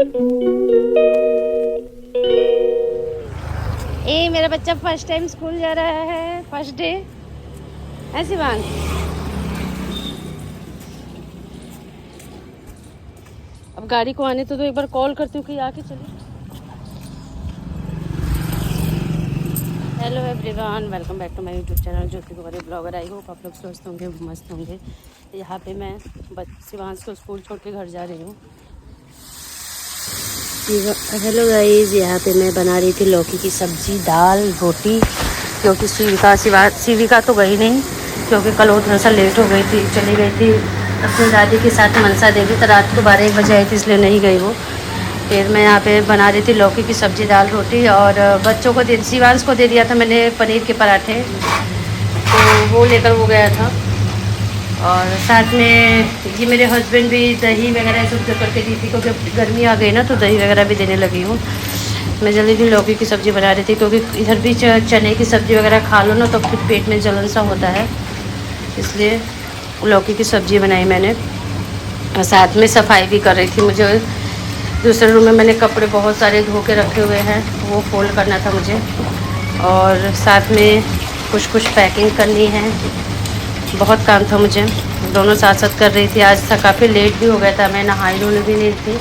ये मेरा बच्चा फर्स्ट टाइम स्कूल जा रहा है, फर्स्ट डे। ऐसी बात। अब गाड़ी को आने तो एक बार कॉल करती हूँ कि आके चले। Hello everyone, welcome back to my YouTube channel Jyoti Kumari blogger. I hope आप लोग स्वस्थ होंगे, मस्त होंगे। यहाँ पे मैं शिवांश को स्कूल छोड़ के घर जा रही हूँ। हेलो गाइस, यहाँ पे मैं बना रही थी लौकी की सब्जी, दाल, रोटी। क्योंकि शिविका तो गई नहीं, क्योंकि कल वो थोड़ा सा लेट हो गई थी, चली गई थी अपनी दादी के साथ मनसा देवी। तो रात को 12-1 बजे आई थी, इसलिए नहीं गई वो। फिर मैं यहाँ पे बना रही थी लौकी की सब्ज़ी, दाल, रोटी। और बच्चों को शिवांश को दे दिया था मैंने पनीर के पराठे, तो वो लेकर वो गया था। और साथ में ये मेरे हस्बैंड भी दही वगैरह सब करके दी थी, क्योंकि गर्मी आ गई ना, तो दही वगैरह भी देने लगी हूँ। मैं जल्दी भी लौकी की सब्ज़ी बना रही थी, क्योंकि इधर भी चने की सब्ज़ी वगैरह खा लो ना तो फिर पेट में जलन सा होता है, इसलिए लौकी की सब्ज़ी बनाई मैंने। और साथ में सफाई भी कर रही थी। मुझे दूसरे रूम में मैंने कपड़े बहुत सारे धो के रखे हुए हैं, वो फोल्ड करना था मुझे। और साथ में कुछ पैकिंग करनी है, बहुत काम था मुझे। दोनों साथ साथ कर रही थी। आज था काफ़ी लेट भी हो गया था, मैं नहाई धोने भी नहीं थी।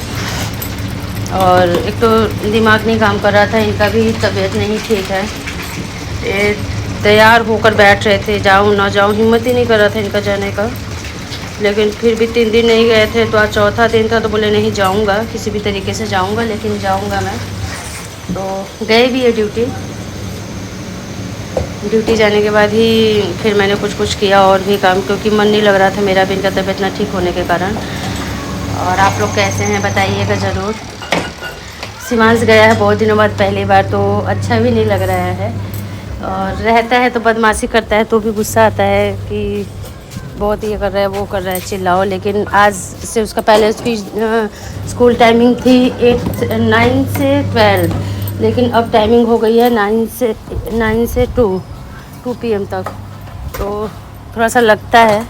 और एक तो दिमाग नहीं काम कर रहा था, इनका भी तबीयत नहीं ठीक है। ये तैयार होकर बैठ रहे थे, जाऊँ ना जाऊँ, हिम्मत ही नहीं कर रहा था इनका जाने का। लेकिन फिर भी 3 दिन नहीं गए थे, तो आज चौथा दिन था, तो बोले नहीं जाऊँगा, किसी भी तरीके से जाऊँगा, लेकिन जाऊँगा मैं। तो गए भी है ड्यूटी जाने के बाद ही फिर मैंने कुछ किया और भी काम, क्योंकि मन नहीं लग रहा था मेरा भी इनका तबीयत ना ठीक होने के कारण। और आप लोग कैसे हैं बताइएगा ज़रूर। शिवांश गया है बहुत दिनों बाद, पहली बार, तो अच्छा भी नहीं लग रहा है। और रहता है तो बदमाशी करता है, तो भी गुस्सा आता है कि बहुत ये कर रहा है, वो कर रहा है, चिल्लाओ। लेकिन आज से उसका पहले उसकी स्कूल टाइमिंग थी 9 से 12, लेकिन अब टाइमिंग हो गई है 9 से 2 PM तक। तो थोड़ा सा लगता है,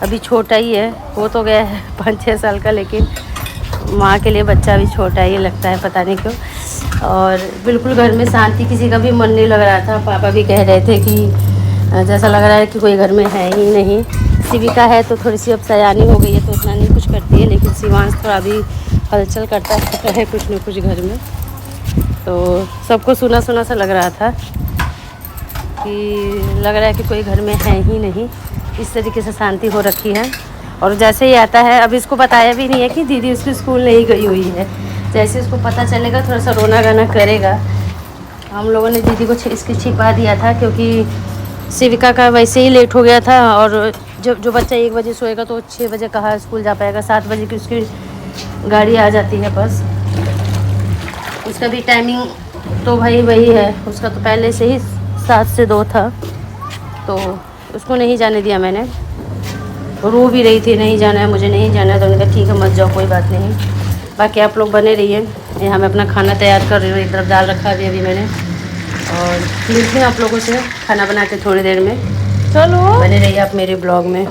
अभी छोटा ही है, हो तो गया है 5-6 साल का, लेकिन माँ के लिए बच्चा भी छोटा ही लगता है, पता नहीं क्यों। और बिल्कुल घर में शांति, किसी का भी मन नहीं लग रहा था। पापा भी कह रहे थे कि जैसा लग रहा है कि कोई घर में है ही नहीं। शिविका है तो थोड़ी सी अब सयानी हो गई है, तो उतना नहीं कुछ करती है, लेकिन शिवांश थोड़ा अभी हलचल करता है कुछ न कुछ घर में। तो सबको सुना सुना सा लग रहा था कि लग रहा है कि कोई घर में है ही नहीं, इस तरीके से शांति हो रखी है। और जैसे ही आता है, अभी इसको बताया भी नहीं है कि दीदी उसकी स्कूल नहीं गई हुई है। जैसे उसको पता चलेगा थोड़ा सा रोना गाना करेगा। हम लोगों ने दीदी को इसकी छिपा दिया था, क्योंकि शिविका का वैसे ही लेट हो गया था। और जो बच्चा 1 बजे सोएगा तो 6 बजे कहाँ स्कूल जा पाएगा, 7 बजे की उसकी गाड़ी आ जाती है बस। उसका भी टाइमिंग तो भाई वही है, उसका तो पहले से ही 7 से 2 था, तो उसको नहीं जाने दिया मैंने। रो भी रही थी, नहीं जाना है, मुझे नहीं जाना है, तो उन्होंने कहा ठीक है मत जाओ, कोई बात नहीं। बाकी आप लोग बने रहिए। यहाँ मैं अपना खाना तैयार कर रही हूँ, एक तरफ दाल रखा भी अभी मैंने, और मिलते हैं आप लोगों से खाना बना के थोड़ी देर में। चलो बने रहिए आप मेरे ब्लॉग में।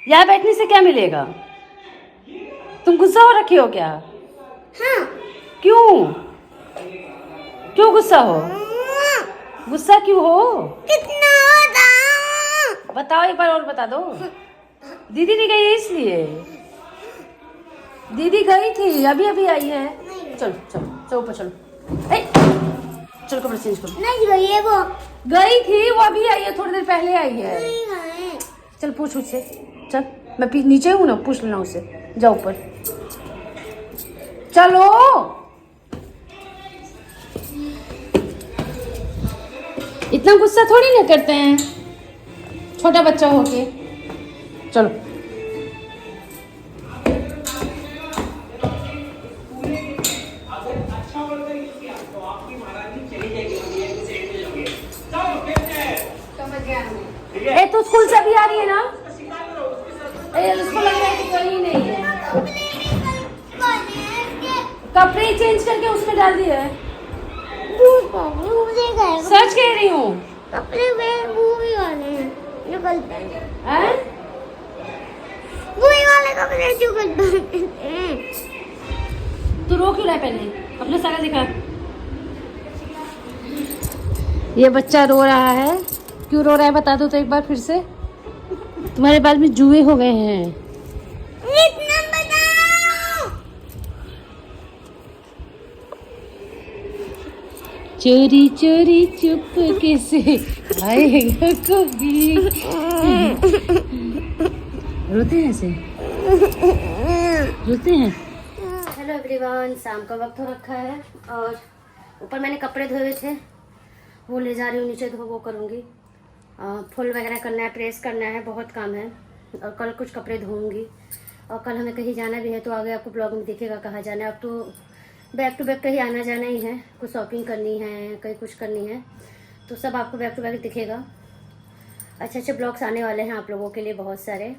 यहाँ बैठने से क्या मिलेगा? तुम गुस्सा हो रखी हो क्या? हाँ। क्यों क्यों गुस्सा हो? गुस्सा क्यों हो? कितना बताओ, एक बार और बता दो। दीदी नहीं गई है इसलिए? दीदी गई थी, अभी अभी आई है। चलो चलो चलो ऊपर चलो, चलो कपड़े चेंज करो। नहीं गई है वो, गई थी, वो अभी आई है, थोड़ी देर पहले आई है। नहीं, चल पूछ उससे, चल मैं नीचे हूँ ना, पूछ लेना उससे, जाओ ऊपर चलो। इतना गुस्सा थोड़ी ना करते हैं छोटा बच्चा होके। चलो ए, तू स्कूल से अभी आ रही है ना? उसको लग रहा है कि कहीं नहीं है, कपड़े चेंज करके उसमें डाल दिए है। सच कह रही हूँ, कपड़े में मूवी वाले हैं, ये गलत है। वाले कपड़े चुगल। तू रो क्यों रहा है? पहले अपने शक्ल दिखा। ये बच्चा रो रहा है, क्यों रो रहा है बता दो तो एक बार फिर से। तुम्हारे बाल में जुए हो गए हैं। इतना बताओ। चोरी चोरी चुप कैसे आएगा कभी। रोते हैं ऐसे, रोते हैं। हेलो एवरीवन, शाम का वक्त हो रखा है और ऊपर मैंने कपड़े धोए थे, वो ले जा रही हूँ नीचे, तो वो करूँगी। फुल वगैरह करना है, प्रेस करना है, बहुत काम है। और कल कुछ कपड़े धोऊंगी और कल हमें कहीं जाना भी है, तो आगे आपको ब्लॉग में दिखेगा कहाँ जाना है। अब तो बैक टू बैक कहीं आना जाना ही है, कुछ शॉपिंग करनी है, कहीं कुछ करनी है, तो सब आपको बैक टू बैक दिखेगा। अच्छे अच्छे ब्लॉग्स आने वाले हैं आप लोगों के लिए बहुत सारे।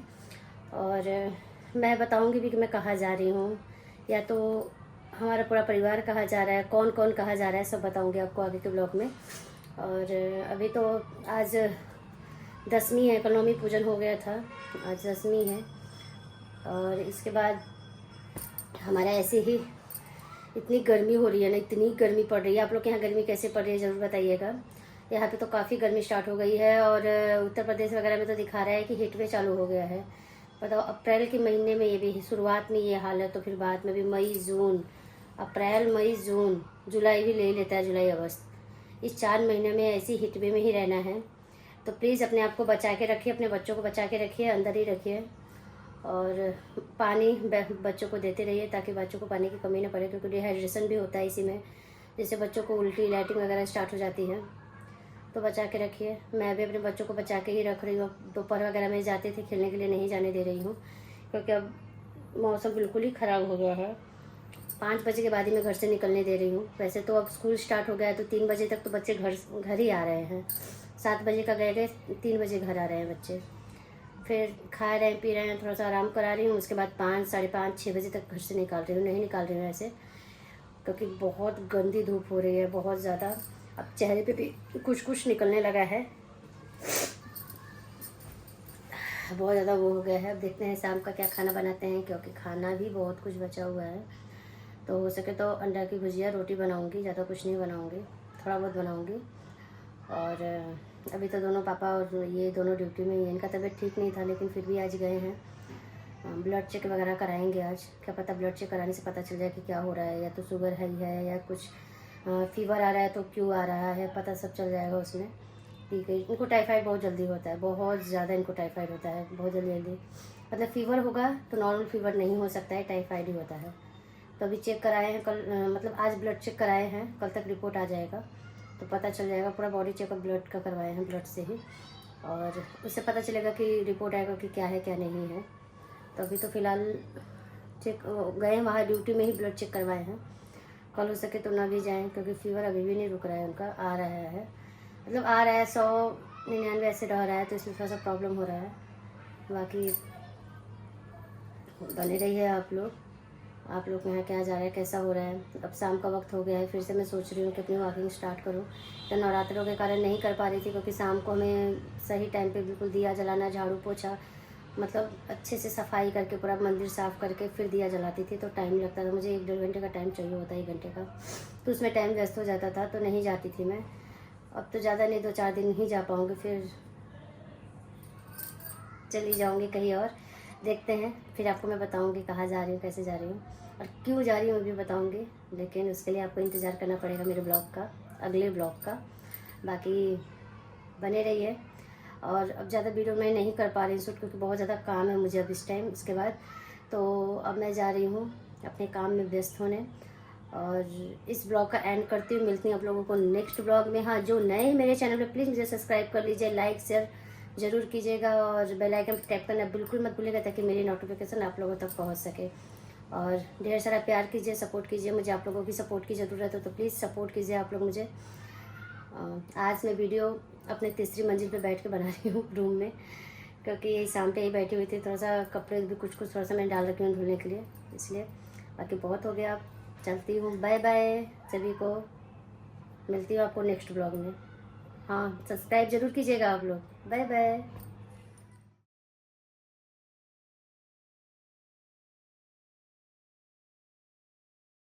और मैं बताऊंगी भी कि मैं कहाँ जा रही हूँ, या तो हमारा पूरा परिवार कहाँ जा रहा है, कौन कौन कहाँ जा रहा है, सब बताऊंगी आपको आगे के ब्लॉग में। और अभी तो आज दसवीं है, कल नौमी पूजन हो गया था, आज दसवीं है। और इसके बाद हमारा ऐसे ही इतनी गर्मी हो रही है ना, इतनी गर्मी पड़ रही है। आप लोग के यहाँ गर्मी कैसे पड़ रही है ज़रूर बताइएगा। यहाँ पे तो काफ़ी गर्मी स्टार्ट हो गई है और उत्तर प्रदेश वगैरह में तो दिखा रहा है कि हीट वेव चालू हो गया है। बताओ, अप्रैल के महीने में ये भी शुरुआत में ये हाल है, तो फिर बाद में भी मई जून, अप्रैल मई जून, जुलाई भी ले लेता है, जुलाई अगस्त, इस 4 महीने में ऐसी हीट वेव में ही रहना है। तो प्लीज़ अपने आप को बचा के रखिए, अपने बच्चों को बचा के रखिए, अंदर ही रखिए। और पानी बच्चों को देते रहिए ताकि बच्चों को पानी की कमी ना पड़े, क्योंकि डिहाइड्रेशन भी होता है इसी में, जिससे बच्चों को उल्टी लैट्रिन वगैरह स्टार्ट हो जाती है। तो बचा के रखिए। मैं भी अपने बच्चों को बचा के ही रख रही हूँ। दोपहर वगैरह में जाते थे खेलने के लिए, नहीं जाने दे रही हूँ, क्योंकि अब मौसम बिल्कुल ही ख़राब हो गया है। 5 बजे के बाद ही मैं घर से निकलने दे रही हूँ। वैसे तो अब स्कूल स्टार्ट हो गया है, तो 3 बजे तक तो बच्चे घर ही आ रहे हैं। 7 बजे का गए 3 बजे घर आ रहे हैं बच्चे। फिर खा रहे हैं, पी रहे हैं, थोड़ा सा आराम करा रही हूँ। उसके बाद 5, साढ़े 5, 6 बजे तक घर से निकाल रही हूँ, नहीं निकाल रही हूँ ऐसे, क्योंकि बहुत गंदी धूप हो रही है, बहुत ज़्यादा। अब चेहरे पे भी कुछ कुछ निकलने लगा है, बहुत ज़्यादा वो हो गया है। अब देखते हैं शाम का क्या खाना बनाते हैं, क्योंकि खाना भी बहुत कुछ बचा हुआ है। तो हो सके तो अंडा की भुजिया, रोटी बनाऊंगी, ज़्यादा कुछ नहीं बनाऊंगी, थोड़ा बहुत बनाऊंगी। और अभी तो दोनों पापा और ये दोनों ड्यूटी में ही हैं। इनका तबीयत ठीक नहीं था, लेकिन फिर भी आज गए हैं। ब्लड चेक वगैरह कराएंगे आज। क्या पता ब्लड चेक कराने से पता चल जाए कि क्या हो रहा है, या तो शुगर है या कुछ फीवर आ रहा है तो क्यों आ रहा है, पता सब चल जाएगा उसमें। ठीक है। इनको टाइफाइड बहुत जल्दी होता है, बहुत ज़्यादा इनको टाइफाइड होता है, बहुत जल्दी। मतलब फीवर होगा तो नॉर्मल फीवर नहीं हो सकता है, टाइफाइड ही होता है। तो अभी चेक कराए हैं कल, मतलब आज ब्लड चेक कराए हैं, कल तक रिपोर्ट आ जाएगा तो पता चल जाएगा। पूरा बॉडी चेकअप ब्लड का करवाए हैं, ब्लड से ही, और उससे पता चलेगा कि रिपोर्ट आएगा कि क्या है क्या नहीं है। तो अभी तो फ़िलहाल चेक गए वहाँ ड्यूटी में ही ब्लड चेक करवाए हैं। कल हो सके तो ना भी जाएँ, क्योंकि फीवर अभी भी नहीं रुक रहा है उनका, आ रहा है, मतलब आ रहा है 199 ऐसे रह रहा है, तो इसमें थोड़ा सा प्रॉब्लम हो रहा है। बाकी बने रहिए आप लोग के यहाँ क्या जा रहा है, कैसा हो रहा है। अब शाम का वक्त हो गया है, फिर से मैं सोच रही हूँ कि अपनी वॉकिंग स्टार्ट करूँ। तो नवरात्रों के कारण नहीं कर पा रही थी, क्योंकि शाम को हमें सही टाइम पे बिल्कुल दिया जलाना, झाड़ू पोछा, मतलब अच्छे से सफाई करके पूरा मंदिर साफ़ करके फिर दिया जलाती थी, तो टाइम लगता था। मुझे 1-1.5 घंटे का टाइम चाहिए होता है, 1 घंटे का, तो उसमें टाइम व्यस्त हो जाता था, तो नहीं जाती थी मैं। अब तो ज़्यादा नहीं, 2-4 दिन ही जा पाऊँगी, फिर चली जाऊँगी कहीं और। देखते हैं, फिर आपको मैं बताऊँगी कहाँ जा रही हूँ, कैसे जा रही हूँ और क्यों जा रही हूँ, वो भी बताऊँगी। लेकिन उसके लिए आपको इंतज़ार करना पड़ेगा मेरे ब्लॉग का, अगले ब्लॉग का। बाकी बने रहिए। और अब ज़्यादा वीडियो मैं नहीं कर पा रही हूँ शूट, क्योंकि बहुत ज़्यादा काम है मुझे अब इस टाइम। इसके बाद तो अब मैं जा रही हूँ अपने काम में व्यस्त होने, और इस ब्लॉग का एंड करती हूँ। मिलती हूँ आप लोगों को नेक्स्ट ब्लॉग में। हाँ, जो नए हैं मेरे चैनल पे प्लीज़ मुझे सब्सक्राइब कर लीजिए, लाइक शेयर ज़रूर कीजिएगा, और बेल आइकन पर टैप करना बिल्कुल मत भूलिएगा, ताकि मेरी नोटिफिकेशन आप लोगों तक पहुँच सके। और ढेर सारा प्यार कीजिए, सपोर्ट कीजिए। मुझे आप लोगों की सपोर्ट की ज़रूरत है, तो प्लीज़ सपोर्ट कीजिए आप लोग मुझे। आज मैं वीडियो अपने तीसरी मंजिल पे बैठ के बना रही हूँ रूम में, क्योंकि यही शाम पे ही बैठी हुई थी। थोड़ा सा कपड़े भी कुछ थोड़ा सा मैं डाल रखी हूँ धुलने के लिए, इसलिए। बाकी बहुत हो गया, अब चलती हूँ। बाय बाय सभी को, मिलती हूँ आपको नेक्स्ट ब्लॉग में। हाँ, सब्सक्राइब ज़रूर कीजिएगा आप लोग। Bye bye.